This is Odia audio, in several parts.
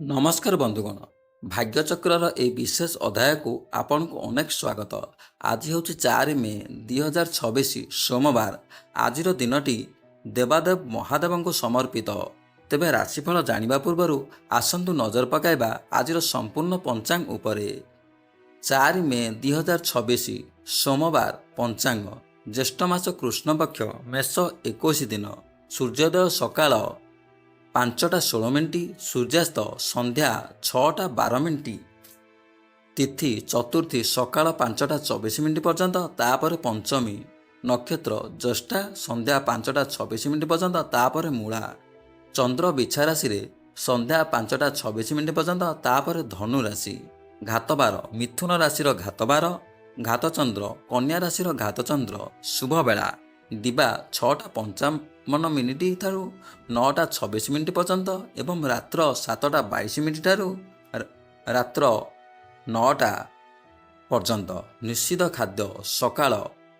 ନମସ୍କାର ବନ୍ଧୁଗଣ, ଭାଗ୍ୟଚକ୍ରର ଏହି ବିଶେଷ ଅଧ୍ୟାୟକୁ ଆପଣଙ୍କୁ ଅନେକ ସ୍ୱାଗତ। ଆଜି ହେଉଛି 4 ମେ 2026 ସୋମବାର। ଆଜିର ଦିନଟି ଦେବାଦେବ ମହାଦେବଙ୍କୁ ସମର୍ପିତ। ତେବେ ରାଶିଫଳ ଜାଣିବା ପୂର୍ବରୁ ଆସନ୍ତୁ ନଜର ପକାଇବା ଆଜିର ସମ୍ପୂର୍ଣ୍ଣ ପଞ୍ଚାଙ୍ଗ ଉପରେ। 4 ମେ 2026 ସୋମବାର। ପଞ୍ଚାଙ୍ଗ ଜ୍ୟେଷ୍ଠ ମାସ କୃଷ୍ଣପକ୍ଷ ମେଷ 21 ଦିନ। ସୂର୍ଯ୍ୟୋଦୟ ସକାଳ 5ଟା 16 ମିନିଟ୍, ସୂର୍ଯ୍ୟାସ୍ତ ସନ୍ଧ୍ୟା 6ଟା 12 ମିନିଟ୍। ତିଥି ଚତୁର୍ଥୀ ସକାଳ 5ଟା 24 ମିନିଟ୍ ପର୍ଯ୍ୟନ୍ତ, ତାପରେ ପଞ୍ଚମୀ। ନକ୍ଷତ୍ର ଜ୍ୟେଷ୍ଠା ସନ୍ଧ୍ୟା 5ଟା 26 ମିନିଟ୍ ପର୍ଯ୍ୟନ୍ତ, ତାପରେ ମୂଳା। ଚନ୍ଦ୍ର ବିଛା ରାଶିରେ ସନ୍ଧ୍ୟା 5ଟା 26 ମିନିଟ୍ ପର୍ଯ୍ୟନ୍ତ, ତାପରେ ଧନୁ ରାଶି। ଘାତବାର ମିଥୁନ ରାଶିର ଘାତବାର, ଘାତଚନ୍ଦ୍ର କନ୍ୟା ରାଶିର ଘାତଚନ୍ଦ୍ର। ଶୁଭ ବେଳା ଦିବା 6ଟା 55 ମିନିଟ୍ ଠାରୁ 9ଟା 26 ମିନିଟ୍ ପର୍ଯ୍ୟନ୍ତ ଏବଂ ରାତ୍ର 7ଟା 22 ମିନିଟ୍ ଠାରୁ ରାତ୍ର 9ଟା ପର୍ଯ୍ୟନ୍ତ। ନିଷିଦ୍ଧ ଖାଦ୍ୟ ସକାଳ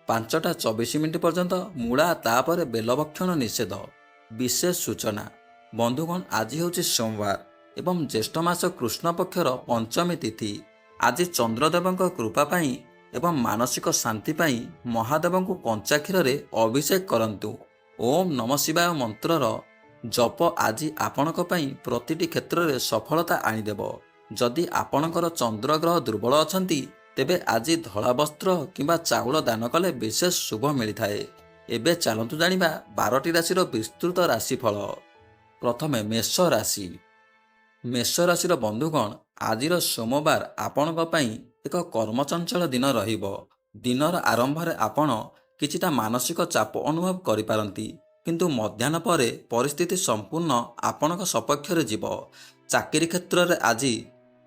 5ଟା 24 ମିନିଟ୍ ପର୍ଯ୍ୟନ୍ତ ମୂଳା, ତାପରେ ବେଲଭକ୍ଷଣ ନିଷେଧ। ବିଶେଷ ସୂଚନା ବନ୍ଧୁଗଣ, ଆଜି ହେଉଛି ସୋମବାର ଏବଂ ଜ୍ୟେଷ୍ଠ ମାସ କୃଷ୍ଣପକ୍ଷର ପଞ୍ଚମୀ ତିଥି। ଆଜି ଚନ୍ଦ୍ରଦେବଙ୍କ କୃପା ପାଇଁ ଏବଂ ମାନସିକ ଶାନ୍ତି ପାଇଁ ମହାଦେବଙ୍କୁ କଞ୍ଚା କ୍ଷୀରରେ ଅଭିଷେକ କରନ୍ତୁ। ଓମ୍ ନମ ଶିବାୟ ମନ୍ତ୍ରର ଜପ ଆଜି ଆପଣଙ୍କ ପାଇଁ ପ୍ରତିଟି କ୍ଷେତ୍ରରେ ସଫଳତା ଆଣିଦେବ। ଯଦି ଆପଣଙ୍କର ଚନ୍ଦ୍ରଗ୍ରହ ଦୁର୍ବଳ ଅଛନ୍ତି, ତେବେ ଆଜି ଧଳା ବସ୍ତ୍ର କିମ୍ବା ଚାଉଳ ଦାନ କଲେ ବିଶେଷ ଶୁଭ ମିଳିଥାଏ। ଏବେ ଚାଲନ୍ତୁ ଜାଣିବା 12ଟି ରାଶିର ବିସ୍ତୃତ ରାଶିଫଳ। ପ୍ରଥମେ ମେଷ ରାଶି। ମେଷ ରାଶିର ବନ୍ଧୁଗଣ, ଆଜିର ସୋମବାର ଆପଣଙ୍କ ପାଇଁ ଏକ କର୍ମଚଞ୍ଚଳ ଦିନ ରହିବ। ଦିନର ଆରମ୍ଭରେ ଆପଣ କିଛିଟା ମାନସିକ ଚାପ ଅନୁଭବ କରିପାରନ୍ତି, କିନ୍ତୁ ମଧ୍ୟାହ୍ନ ପରେ ପରିସ୍ଥିତି ସମ୍ପୂର୍ଣ୍ଣ ଆପଣଙ୍କ ସପକ୍ଷରେ ଯିବ। ଚାକିରି କ୍ଷେତ୍ରରେ ଆଜି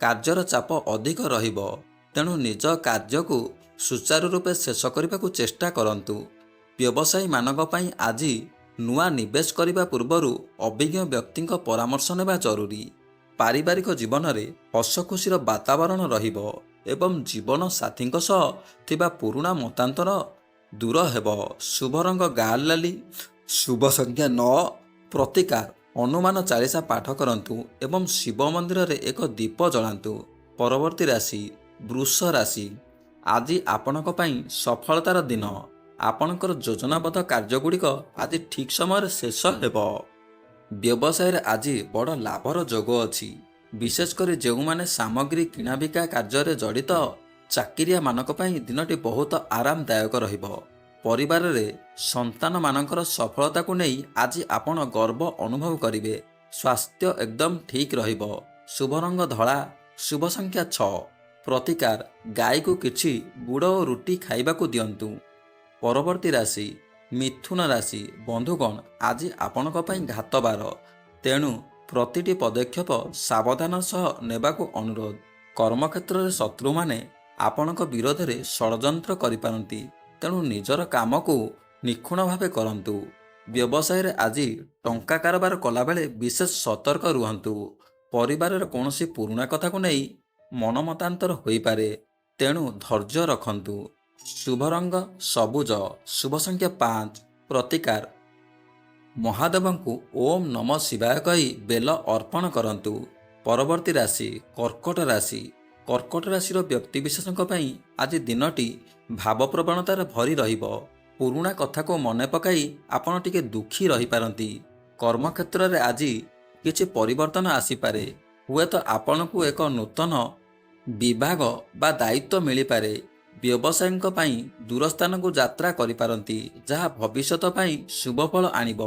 କାର୍ଯ୍ୟର ଚାପ ଅଧିକ ରହିବ, ତେଣୁ ନିଜ କାର୍ଯ୍ୟକୁ ସୁଚାରୁ ରୂପେ ଶେଷ କରିବାକୁ ଚେଷ୍ଟା କରନ୍ତୁ। ବ୍ୟବସାୟୀମାନଙ୍କ ପାଇଁ ଆଜି ନୂଆ ନିବେଶ କରିବା ପୂର୍ବରୁ ଅଭିଜ୍ଞ ବ୍ୟକ୍ତିଙ୍କ ପରାମର୍ଶ ନେବା ଜରୁରୀ। ପାରିବାରିକ ଜୀବନରେ ହସଖୁସିର ବାତାବରଣ ରହିବ ଏବଂ ଜୀବନ ସାଥୀଙ୍କ ସହ ଥିବା ପୁରୁଣା ମତାନ୍ତର ଦୂର ହେବ। ଶୁଭ ରଙ୍ଗ ଗାଲାଲି, ଶୁଭ ସଂଖ୍ୟା 9। ପ୍ରତିକାର ହନୁମାନ ଚାଳିଶା ପାଠ କରନ୍ତୁ ଏବଂ ଶିବ ମନ୍ଦିରରେ ଏକ ଦୀପ ଜଳାନ୍ତୁ। ପରବର୍ତ୍ତୀ ରାଶି ବୃଷ ରାଶି। ଆଜି ଆପଣଙ୍କ ପାଇଁ ସଫଳତାର ଦିନ। ଆପଣଙ୍କର ଯୋଜନାବଦ୍ଧ କାର୍ଯ୍ୟଗୁଡ଼ିକ ଆଜି ଠିକ୍ ସମୟରେ ଶେଷ ହେବ। ବ୍ୟବସାୟରେ ଆଜି ବଡ଼ ଲାଭର ଯୋଗ ଅଛି, ବିଶେଷ କରି ଯେଉଁମାନେ ସାମଗ୍ରୀ କିଣାବିକା କାର୍ଯ୍ୟରେ ଜଡ଼ିତ। ଚାକିରିଆମାନଙ୍କ ପାଇଁ ଦିନଟି ବହୁତ ଆରାମଦାୟକ ରହିବ। ପରିବାରରେ ସନ୍ତାନମାନଙ୍କର ସଫଳତାକୁ ନେଇ ଆଜି ଆପଣ ଗର୍ବ ଅନୁଭବ କରିବେ। ସ୍ୱାସ୍ଥ୍ୟ ଏକଦମ ଠିକ୍ ରହିବ। ଶୁଭ ରଙ୍ଗ ଧଳା, ଶୁଭ ସଂଖ୍ୟା 6। ପ୍ରତିକାର ଗାଈକୁ କିଛି ଗୁଡ଼ ଓ ରୁଟି ଖାଇବାକୁ ଦିଅନ୍ତୁ। ପରବର୍ତ୍ତୀ ରାଶି ମିଥୁନ ରାଶି। ବନ୍ଧୁଗଣ, ଆଜି ଆପଣଙ୍କ ପାଇଁ ଘାତବାର, ତେଣୁ ପ୍ରତିଟି ପଦକ୍ଷେପ ସାବଧାନ ସହ ନେବାକୁ ଅନୁରୋଧ। କର୍ମକ୍ଷେତ୍ରରେ ଶତ୍ରୁମାନେ ଆପଣଙ୍କ ବିରୋଧରେ ଷଡ଼ଯନ୍ତ୍ର କରିପାରନ୍ତି, ତେଣୁ ନିଜର କାମକୁ ନିଖୁଣ ଭାବେ କରନ୍ତୁ। ବ୍ୟବସାୟରେ ଆଜି ଟଙ୍କା କାରବାର କଲାବେଳେ ବିଶେଷ ସତର୍କ ରୁହନ୍ତୁ। ପରିବାରର କୌଣସି ପୁରୁଣା କଥାକୁ ନେଇ ମନମତାନ୍ତର ହୋଇପାରେ, ତେଣୁ ଧୈର୍ଯ୍ୟ ରଖନ୍ତୁ। ଶୁଭ ରଙ୍ଗ ସବୁଜ, ଶୁଭ ସଂଖ୍ୟା 5। ପ୍ରତିକାର ମହାଦେବଙ୍କୁ ଓମ୍ ନମ ଶିବାୟ କହି ବେଲ ଅର୍ପଣ କରନ୍ତୁ। ପରବର୍ତ୍ତୀ ରାଶି କର୍କଟ ରାଶି। କର୍କଟ ରାଶିର ବ୍ୟକ୍ତିବିଶେଷଙ୍କ ପାଇଁ ଆଜି ଦିନଟି ଭାବପ୍ରବଣତାରେ ଭରି ରହିବ। ପୁରୁଣା କଥାକୁ ମନେ ପକାଇ ଆପଣ ଟିକେ ଦୁଃଖୀ ରହିପାରନ୍ତି। କର୍ମକ୍ଷେତ୍ରରେ ଆଜି କିଛି ପରିବର୍ତ୍ତନ ଆସିପାରେ। ହୁଏତ ଆପଣଙ୍କୁ ଏକ ନୂତନ ବିଭାଗ ବା ଦାୟିତ୍ୱ ମିଳିପାରେ। ବ୍ୟବସାୟୀଙ୍କ ପାଇଁ ଦୂରସ୍ଥାନକୁ ଯାତ୍ରା କରିପାରନ୍ତି, ଯାହା ଭବିଷ୍ୟତ ପାଇଁ ଶୁଭଫଳ ଆଣିବ।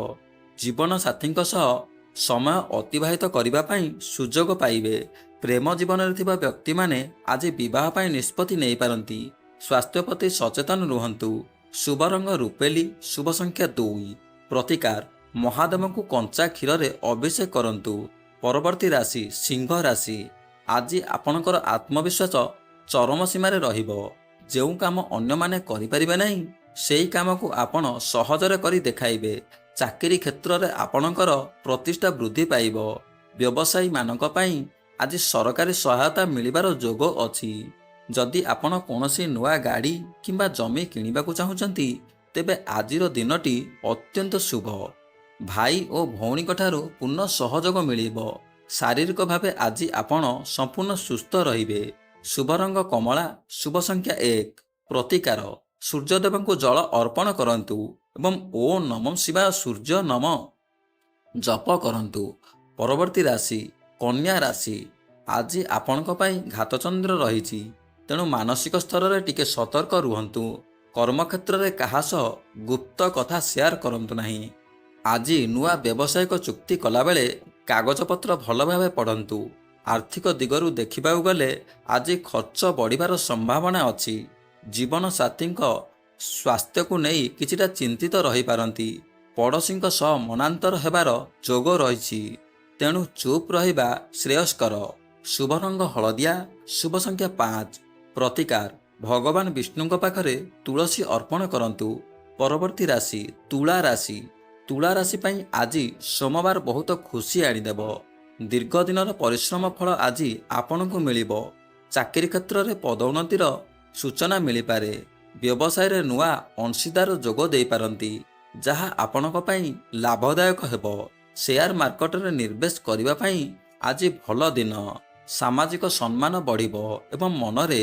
ଜୀବନସାଥୀଙ୍କ ସହ ସମୟ ଅତିବାହିତ କରିବା ପାଇଁ ସୁଯୋଗ ପାଇବେ। ପ୍ରେମ ଜୀବନରେ ଥିବା ବ୍ୟକ୍ତିମାନେ ଆଜି ବିବାହ ପାଇଁ ନିଷ୍ପତ୍ତି ନେଇପାରନ୍ତି। ସ୍ୱାସ୍ଥ୍ୟ ପ୍ରତି ସଚେତନ ରୁହନ୍ତୁ। ଶୁଭ ରଙ୍ଗ ରୂପେଲି, ଶୁଭ ସଂଖ୍ୟା 2। ପ୍ରତିକାର ମହାଦେବଙ୍କୁ କଞ୍ଚା କ୍ଷୀରରେ ଅଭିଷେକ କରନ୍ତୁ। ପରବର୍ତ୍ତୀ ରାଶି ସିଂହ ରାଶି। ଆଜି ଆପଣଙ୍କର ଆତ୍ମବିଶ୍ୱାସ ଚରମ ସୀମାରେ ରହିବ। ଯେଉଁ କାମ ଅନ୍ୟମାନେ କରିପାରିବେ ନାହିଁ, ସେହି କାମକୁ ଆପଣ ସହଜରେ କରି ଦେଖାଇବେ। ଚାକିରି କ୍ଷେତ୍ରରେ ଆପଣଙ୍କର ପ୍ରତିଷ୍ଠା ବୃଦ୍ଧି ପାଇବ। ବ୍ୟବସାୟୀମାନଙ୍କ ପାଇଁ ଆଜି ସରକାରୀ ସହାୟତା ମିଳିବାର ଯୋଗ ଅଛି। ଯଦି ଆପଣ କୌଣସି ନୂଆ ଗାଡ଼ି କିମ୍ବା ଜମି କିଣିବାକୁ ଚାହୁଁଛନ୍ତି, ତେବେ ଆଜିର ଦିନଟି ଅତ୍ୟନ୍ତ ଶୁଭ। ଭାଇ ଓ ଭଉଣୀଙ୍କ ଠାରୁ ପୂର୍ଣ୍ଣ ସହଯୋଗ ମିଳିବ। ଶାରୀରିକ ଭାବେ ଆଜି ଆପଣ ସମ୍ପୂର୍ଣ୍ଣ ସୁସ୍ଥ ରହିବେ। ଶୁଭ ରଙ୍ଗ କମଳା, ଶୁଭ ସଂଖ୍ୟା 1। ପ୍ରତିକାର ସୂର୍ଯ୍ୟଦେବଙ୍କୁ ଜଳ ଅର୍ପଣ କରନ୍ତୁ ଏବଂ ଓଁ ନମଃ ଶିବାୟ ସୂର୍ଯ୍ୟ ନମ ଜପ କରନ୍ତୁ। ପରବର୍ତ୍ତୀ ରାଶି କନ୍ୟା ରାଶି। ଆଜି ଆପଣଙ୍କ ପାଇଁ ଘାତଚନ୍ଦ୍ର ରହିଛି, ତେଣୁ ମାନସିକ ସ୍ତରରେ ଟିକେ ସତର୍କ ରୁହନ୍ତୁ। କର୍ମକ୍ଷେତ୍ରରେ କାହା ସହ ଗୁପ୍ତ କଥା ସେୟାର କରନ୍ତୁ ନାହିଁ। ଆଜି ନୂଆ ବ୍ୟବସାୟିକ ଚୁକ୍ତି କଲାବେଳେ କାଗଜପତ୍ର ଭଲ ଭାବେ ପଢ଼ନ୍ତୁ। ଆର୍ଥିକ ଦିଗରୁ ଦେଖିବାକୁ ଗଲେ ଆଜି ଖର୍ଚ୍ଚ ବଢ଼ିବାର ସମ୍ଭାବନା ଅଛି। ଜୀବନସାଥୀଙ୍କ ସ୍ୱାସ୍ଥ୍ୟକୁ ନେଇ କିଛିଟା ଚିନ୍ତିତ ରହିପାରନ୍ତି। ପଡ଼ୋଶୀଙ୍କ ସହ ମନାନ୍ତର ହେବାର ଯୋଗ ରହିଛି, ତେଣୁ ଚୁପ୍ ରହିବା ଶ୍ରେୟସ୍କର। ଶୁଭ ରଙ୍ଗ ହଳଦିଆ, ଶୁଭ ସଂଖ୍ୟା 5। ପ୍ରତିକାର ଭଗବାନ ବିଷ୍ଣୁଙ୍କ ପାଖରେ ତୁଳସୀ ଅର୍ପଣ କରନ୍ତୁ। ପରବର୍ତ୍ତୀ ରାଶି ତୁଳା ରାଶି। ତୁଳା ରାଶି ପାଇଁ ଆଜି ସୋମବାର ବହୁତ ଖୁସି ଆଣିଦେବ। ଦୀର୍ଘ ଦିନର ପରିଶ୍ରମ ଫଳ ଆଜି ଆପଣଙ୍କୁ ମିଳିବ। ଚାକିରି କ୍ଷେତ୍ରରେ ପଦୋନ୍ନତିର ସୂଚନା ମିଳିପାରେ। ବ୍ୟବସାୟରେ ନୂଆ ଅଂଶୀଦାର ଯୋଗ ଦେଇପାରନ୍ତି, ଯାହା ଆପଣଙ୍କ ପାଇଁ ଲାଭଦାୟକ ହେବ। ସେୟାର ମାର୍କେଟରେ ନିବେଶ କରିବା ପାଇଁ ଆଜି ଭଲ ଦିନ। ସାମାଜିକ ସମ୍ମାନ ବଢ଼ିବ ଏବଂ ମନରେ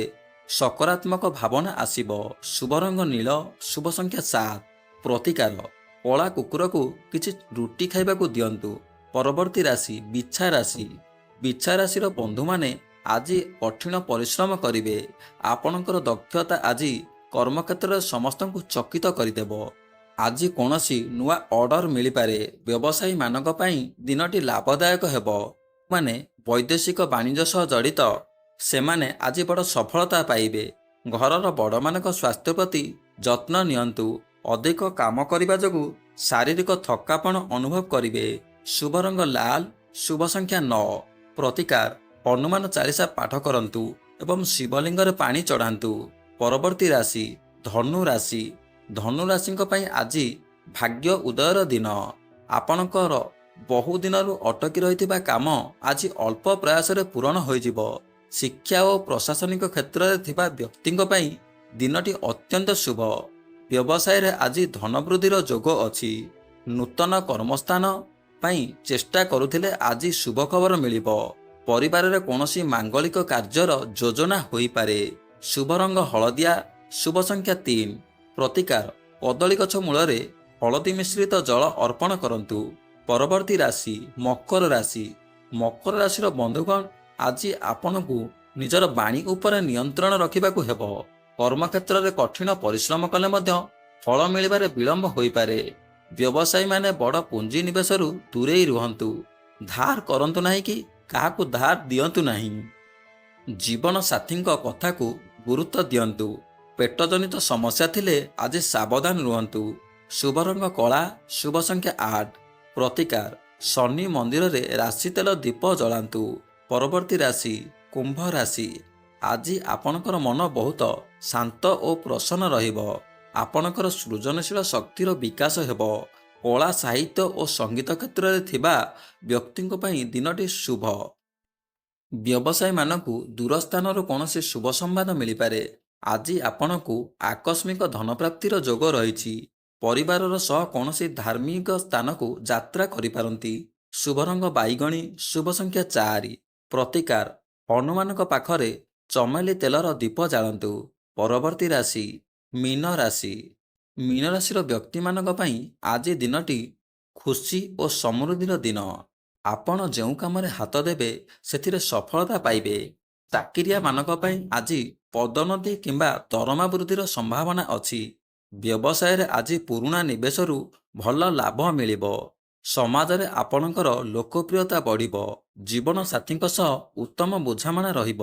ସକାରାତ୍ମକ ଭାବନା ଆସିବ। ଶୁଭ ରଙ୍ଗ ନୀଳ, ଶୁଭ ସଂଖ୍ୟା 7। ପ୍ରତିକାର କଳା କୁକୁରକୁ କିଛି ରୁଟି ଖାଇବାକୁ ଦିଅନ୍ତୁ। ପରବର୍ତ୍ତୀ ରାଶି ବିଛା ରାଶି। ବିଛା ରାଶିର ବନ୍ଧୁମାନେ ଆଜି କଠିନ ପରିଶ୍ରମ କରିବେ। ଆପଣଙ୍କର ଦକ୍ଷତା ଆଜି କର୍ମକ୍ଷେତ୍ରରେ ସମସ୍ତଙ୍କୁ ଚକିତ କରିଦେବ। ଆଜି କୌଣସି ନୂଆ ଅର୍ଡର ମିଳିପାରେ। ବ୍ୟବସାୟୀମାନଙ୍କ ପାଇଁ ଦିନଟି ଲାଭଦାୟକ ହେବ। ମାନେ ବୈଦେଶିକ ବାଣିଜ୍ୟ ସହ ଜଡ଼ିତ, ସେମାନେ ଆଜି ବଡ଼ ସଫଳତା ପାଇବେ। ଘରର ବଡ଼ମାନଙ୍କ ସ୍ୱାସ୍ଥ୍ୟ ପ୍ରତି ଯତ୍ନ ନିଅନ୍ତୁ। ଅଧିକ କାମ କରିବା ଯୋଗୁଁ ଶାରୀରିକ ଥକାପଣ ଅନୁଭବ କରିବେ। ଶୁଭ ରଙ୍ଗ ଲାଲ, ଶୁଭ ସଂଖ୍ୟା 9। ପ୍ରତିକାର ହନୁମାନ ଚାଳିଶା ପାଠ କରନ୍ତୁ ଏବଂ ଶିବଲିଙ୍ଗରେ ପାଣି ଚଢ଼ାନ୍ତୁ। ପରବର୍ତ୍ତୀ ରାଶି ଧନୁ ରାଶି। ଧନୁ ରାଶିଙ୍କ ପାଇଁ ଆଜି ଭାଗ୍ୟ ଉଦୟର ଦିନ। ଆପଣଙ୍କର ବହୁ ଦିନରୁ ଅଟକି ରହିଥିବା କାମ ଆଜି ଅଳ୍ପ ପ୍ରୟାସରେ ପୂରଣ ହୋଇଯିବ। ଶିକ୍ଷା ଓ ପ୍ରଶାସନିକ କ୍ଷେତ୍ରରେ ଥିବା ବ୍ୟକ୍ତିଙ୍କ ପାଇଁ ଦିନଟି ଅତ୍ୟନ୍ତ ଶୁଭ। ବ୍ୟବସାୟରେ ଆଜି ଧନବୃଦ୍ଧିର ଯୋଗ ଅଛି। ନୂତନ କର୍ମସ୍ଥାନ ପାଇଁ ଚେଷ୍ଟା କରୁଥିଲେ ଆଜି ଶୁଭ ଖବର ମିଳିବ। ପରିବାରରେ କୌଣସି ମାଙ୍ଗଳିକ କାର୍ଯ୍ୟର ଯୋଜନା ହୋଇପାରେ। ଶୁଭ ରଙ୍ଗ ହଳଦିଆ, ଶୁଭ ସଂଖ୍ୟା 3। ପ୍ରତିକାର କଦଳୀ ଗଛ ମୂଳରେ ହଳଦୀ ମିଶ୍ରିତ ଜଳ ଅର୍ପଣ କରନ୍ତୁ। ପରବର୍ତ୍ତୀ ରାଶି ମକର ରାଶି। ମକର ରାଶିର ବନ୍ଧୁଗଣ, ଆଜି ଆପଣଙ୍କୁ ନିଜର ବାଣୀ ଉପରେ ନିୟନ୍ତ୍ରଣ ରଖିବାକୁ ହେବ। କର୍ମକ୍ଷେତ୍ରରେ କଠିନ ପରିଶ୍ରମ କଲେ ମଧ୍ୟ ଫଳ ମିଳିବାରେ ବିଳମ୍ବ ହୋଇପାରେ। ବ୍ୟବସାୟୀମାନେ ବଡ଼ ପୁଞ୍ଜି ନିବେଶରୁ ଦୂରେଇ ରୁହନ୍ତୁ। ଧାର କରନ୍ତୁ ନାହିଁ କି କାହାକୁ ଧାର ଦିଅନ୍ତୁ ନାହିଁ। ଜୀବନସାଥୀଙ୍କ କଥାକୁ ଗୁରୁତ୍ୱ ଦିଅନ୍ତୁ। ପେଟଜନିତ ସମସ୍ୟା ଥିଲେ ଆଜି ସାବଧାନ ରୁହନ୍ତୁ। ଶୁଭ ରଙ୍ଗ କଳା, ଶୁଭ ସଂଖ୍ୟା 8। ପ୍ରତିକାର ଶନି ମନ୍ଦିରରେ ରାଶି ତେଲ ଦୀପ ଜଳାନ୍ତୁ। ପରବର୍ତ୍ତୀ ରାଶି କୁମ୍ଭ ରାଶି। ଆଜି ଆପଣଙ୍କର ମନ ବହୁତ ଶାନ୍ତ ଓ ପ୍ରସନ୍ନ ରହିବ। ଆପଣଙ୍କର ସୃଜନଶୀଳ ଶକ୍ତିର ବିକାଶ ହେବ। କଳା ସାହିତ୍ୟ ଓ ସଙ୍ଗୀତ କ୍ଷେତ୍ରରେ ଥିବା ବ୍ୟକ୍ତିଙ୍କ ପାଇଁ ଦିନଟି ଶୁଭ। ବ୍ୟବସାୟୀମାନଙ୍କୁ ଦୂର ସ୍ଥାନରୁ କୌଣସି ଶୁଭ ସମ୍ବାଦ ମିଳିପାରେ। ଆଜି ଆପଣଙ୍କୁ ଆକସ୍ମିକ ଧନପ୍ରାପ୍ତିର ଯୋଗ ରହିଛି। ପରିବାରର ସହ କୌଣସି ଧାର୍ମିକ ସ୍ଥାନକୁ ଯାତ୍ରା କରିପାରନ୍ତି। ଶୁଭ ରଙ୍ଗ ବାଇଗଣୀ, ଶୁଭ ସଂଖ୍ୟା 4। ପ୍ରତିକାର ହନୁମାନଙ୍କ ପାଖରେ ଚମେଲି ତେଲର ଦୀପ ଜାଳନ୍ତୁ। ପରବର୍ତ୍ତୀ ରାଶି ମୀନ ରାଶି। ମୀନ ରାଶିର ବ୍ୟକ୍ତିମାନଙ୍କ ପାଇଁ ଆଜି ଦିନଟି ଖୁସି ଓ ସମୃଦ୍ଧିର ଦିନ। ଆପଣ ଯେଉଁ କାମରେ ହାତ ଦେବେ ସେଥିରେ ସଫଳତା ପାଇବେ। ଚାକିରିଆମାନଙ୍କ ପାଇଁ ଆଜି ପଦୋନ୍ନତି କିମ୍ବା ଦରମା ବୃଦ୍ଧିର ସମ୍ଭାବନା ଅଛି। ବ୍ୟବସାୟରେ ଆଜି ପୁରୁଣା ନିବେଶରୁ ଭଲ ଲାଭ ମିଳିବ। ସମାଜରେ ଆପଣଙ୍କର ଲୋକପ୍ରିୟତା ବଢ଼ିବ। ଜୀବନସାଥୀଙ୍କ ସହ ଉତ୍ତମ ବୁଝାମଣା ରହିବ।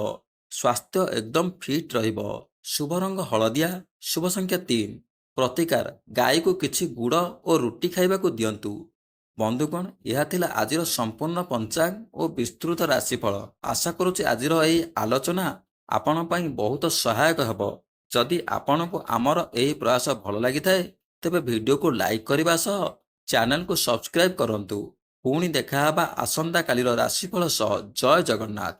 ସ୍ୱାସ୍ଥ୍ୟ ଏକଦମ ଫିଟ୍ ରହିବ। ଶୁଭ ରଙ୍ଗ ହଳଦିଆ, ଶୁଭ ସଂଖ୍ୟା 3। ପ୍ରତିକାର ଗାଈକୁ କିଛି ଗୁଡ଼ ଓ ରୁଟି ଖାଇବାକୁ ଦିଅନ୍ତୁ। ବନ୍ଧୁଗଣ, ଏହା ଥିଲା ଆଜିର ସମ୍ପୂର୍ଣ୍ଣ ପଞ୍ଚାଙ୍ଗ ଓ ବିସ୍ତୃତ ରାଶିଫଳ। ଆଶା କରୁଛି ଆଜିର ଏହି ଆଲୋଚନା ଆପଣଙ୍କ ପାଇଁ ବହୁତ ସହାୟକ ହେବ। ଯଦି ଆପଣଙ୍କୁ ଆମର ଏହି ପ୍ରୟାସ ଭଲ ଲାଗିଥାଏ, ତେବେ ଭିଡ଼ିଓକୁ ଲାଇକ୍ କରିବା ସହ ଚ୍ୟାନେଲକୁ ସବସ୍କ୍ରାଇବ୍ କରନ୍ତୁ। ପୁଣି ଦେଖାହେବା ଆସନ୍ତାକାଲିର ରାଶିଫଳ ସହ। ଜୟ ଜଗନ୍ନାଥ।